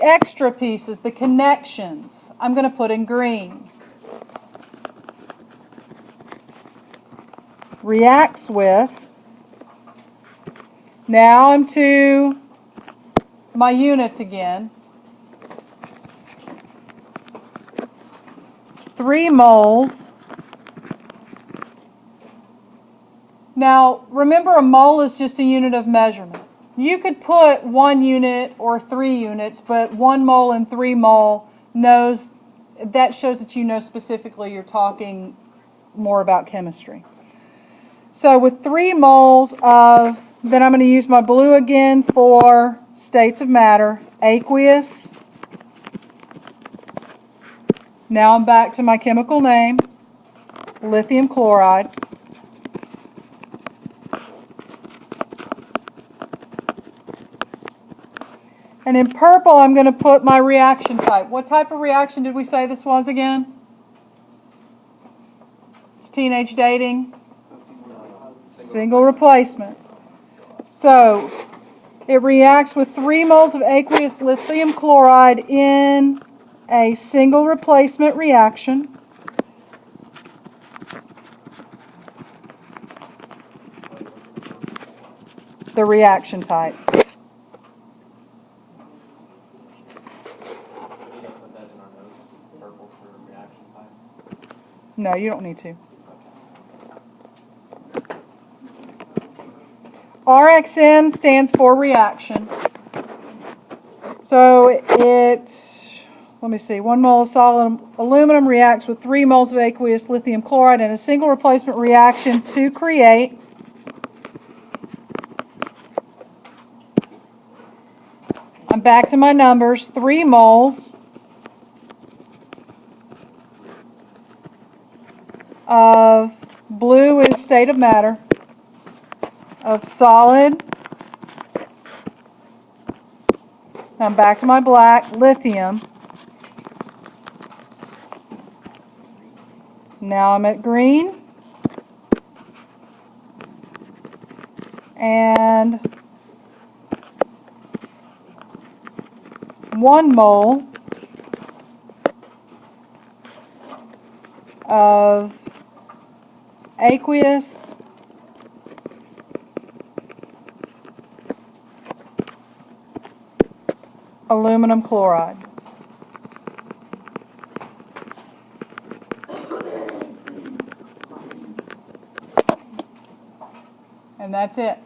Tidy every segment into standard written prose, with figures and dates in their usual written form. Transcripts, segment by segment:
extra pieces, the connections, I'm going to put in green. Reacts with. Now I'm to my units again. 3 moles. Now, remember, a mole is just a unit of measurement. You could put 1 unit or 3 units, but 1 mole and 3 mole shows that you know specifically you're talking more about chemistry. So with 3 moles of, then I'm going to use my blue again for states of matter, aqueous. Now I'm back to my chemical name, lithium chloride. And in purple, I'm going to put my reaction type. What type of reaction did we say this was again? It's teenage dating. Single replacement. So it reacts with 3 moles of aqueous lithium chloride in a single replacement reaction. The reaction type. No, you don't need to. RXN stands for reaction. So let me see, 1 mole of solid aluminum reacts with 3 moles of aqueous lithium chloride in a single replacement reaction to create I'm back to my numbers, 3 moles of blue is state of matter, of solid, I'm back to my black, lithium. Now I'm at green. And 1 mole of aqueous aluminum chloride. And that's it.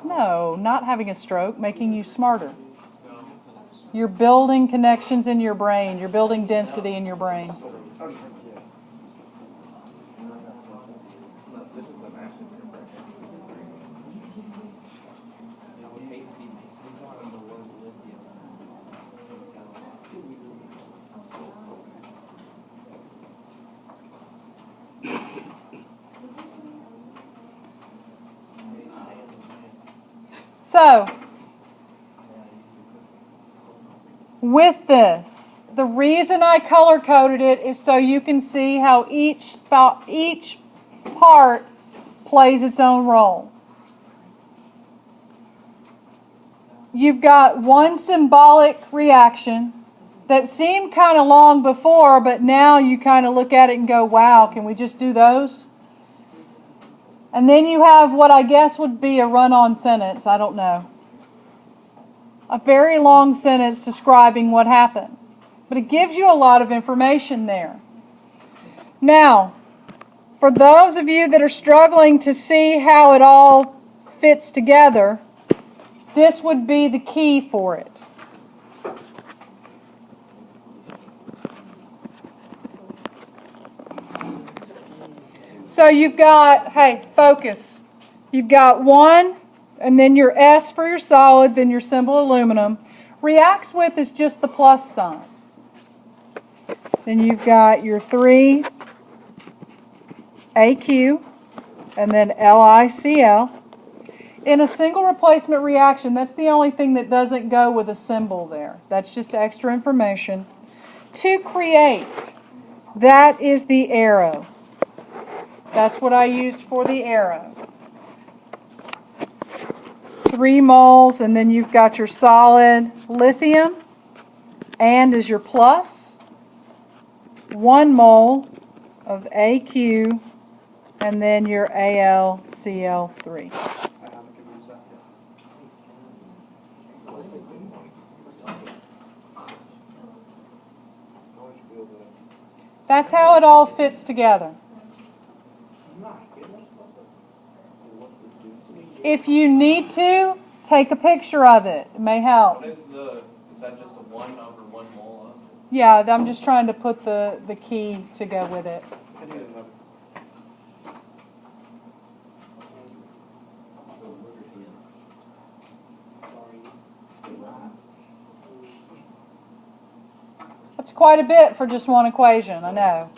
No, not having a stroke, making you smarter. You're building connections in your brain. You're building density in your brain. So, with this, the reason I color-coded it is so you can see how each part plays its own role. You've got one symbolic reaction that seemed kind of long before, but now you kind of look at it and go, wow, can we just do those? And then you have what I guess would be a run-on sentence, I don't know. A very long sentence describing what happened. But it gives you a lot of information there. Now, for those of you that are struggling to see how it all fits together, this would be the key for it. So you've got, hey, focus. You've got 1, and then your S for your solid, then your symbol aluminum. Reacts with is just the plus sign. Then you've got your 3, AQ, and then LiCl. In a single replacement reaction, that's the only thing that doesn't go with a symbol there. That's just extra information. To create, that is the arrow. That's what I used for the arrow. 3 moles, and then you've got your solid lithium, and is your plus, 1 mole of AQ, and then your AlCl3. That's how it all fits together. If you need to, take a picture of it. It may help. Is that just a 1 over 1 mole of? Yeah, I'm just trying to put the key to go with it. That's quite a bit for just one equation, I know.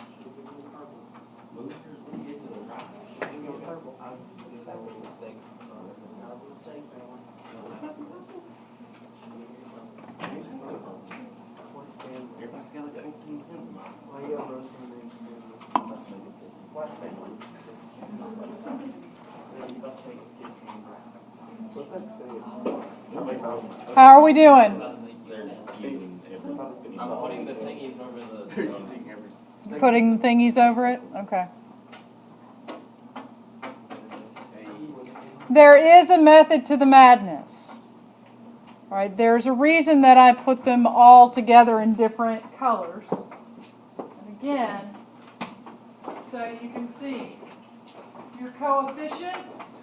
How are we doing? I'm putting the thingies over the... You're putting the thingies over it? Okay. There is a method to the madness. All right, there's a reason that I put them all together in different colors. And again, so you can see, your coefficients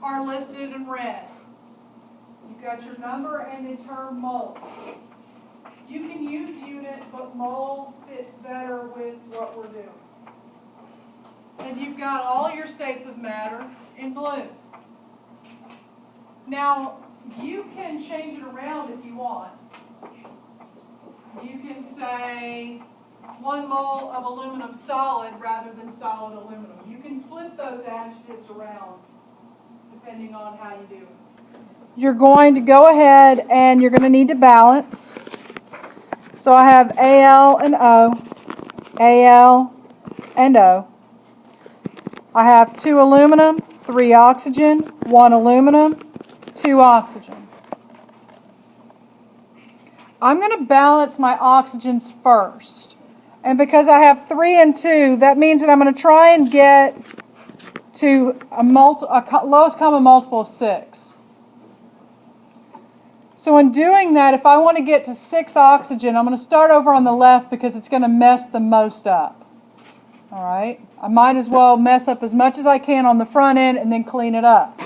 are listed in red. You've got your number and the term mole. You can use unit, but mole fits better with what we're doing. And you've got all your states of matter in blue. Now, you can change it around if you want. You can say 1 mole of aluminum solid rather than solid aluminum. You can flip those adjectives around depending on how you do it. You're going to go ahead and you're going to need to balance. So I have Al and O, Al and O. I have 2 aluminum, 3 oxygen, 1 aluminum, 2 oxygen. I'm going to balance my oxygens first. And because I have 3 and 2, that means that I'm going to try and get to a lowest common multiple of 6. So in doing that, if I want to get to 6 oxygen, I'm going to start over on the left because it's going to mess the most up. All right? I might as well mess up as much as I can on the front end and then clean it up.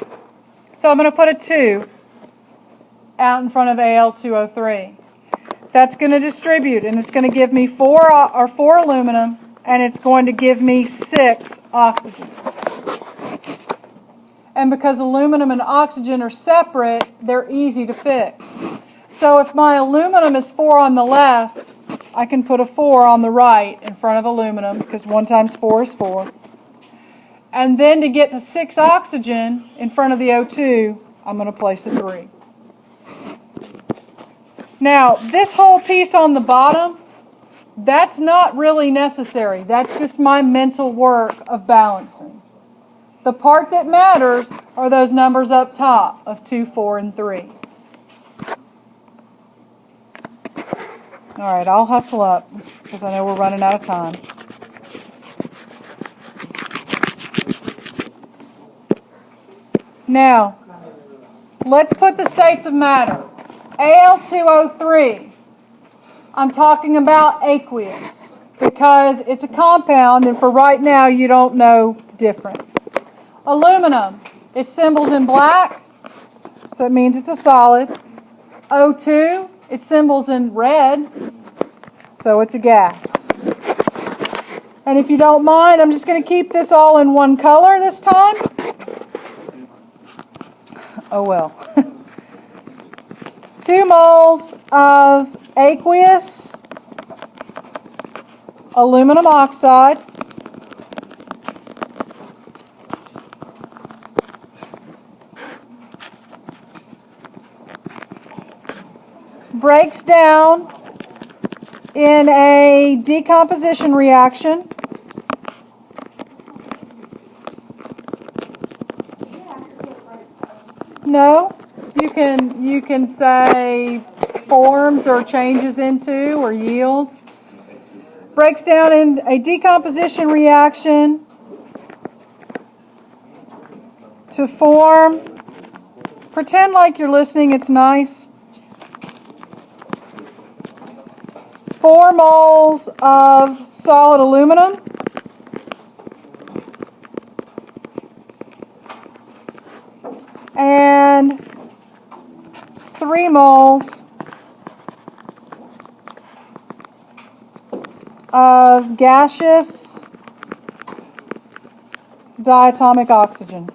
So I'm going to put a 2 out in front of Al2O3. That's going to distribute, and it's going to give me 4 aluminum, and it's going to give me 6 oxygen. And because aluminum and oxygen are separate, they're easy to fix. So if my aluminum is 4 on the left, I can put a 4 on the right in front of aluminum, because 1 times 4 is 4. And then to get to 6 oxygen in front of the O2, I'm going to place a 3. Now, this whole piece on the bottom, that's not really necessary. That's just my mental work of balancing. The part that matters are those numbers up top of 2, 4, and 3. All right, I'll hustle up because I know we're running out of time. Now, let's put the states of matter. Al2O3, I'm talking about aqueous because it's a compound, and for right now you don't know different. Aluminum, its symbol's in black, so it means it's a solid. O2, its symbol's in red, so it's a gas. And if you don't mind, I'm just going to keep this all in one color this time. Oh well. 2 moles of aqueous aluminum oxide. Breaks down in a decomposition reaction. No. You can say forms or changes into or yields. Breaks down in a decomposition reaction to form. Pretend like you're listening, it's nice. 4 moles of solid aluminum. And 3 moles of gaseous diatomic oxygen.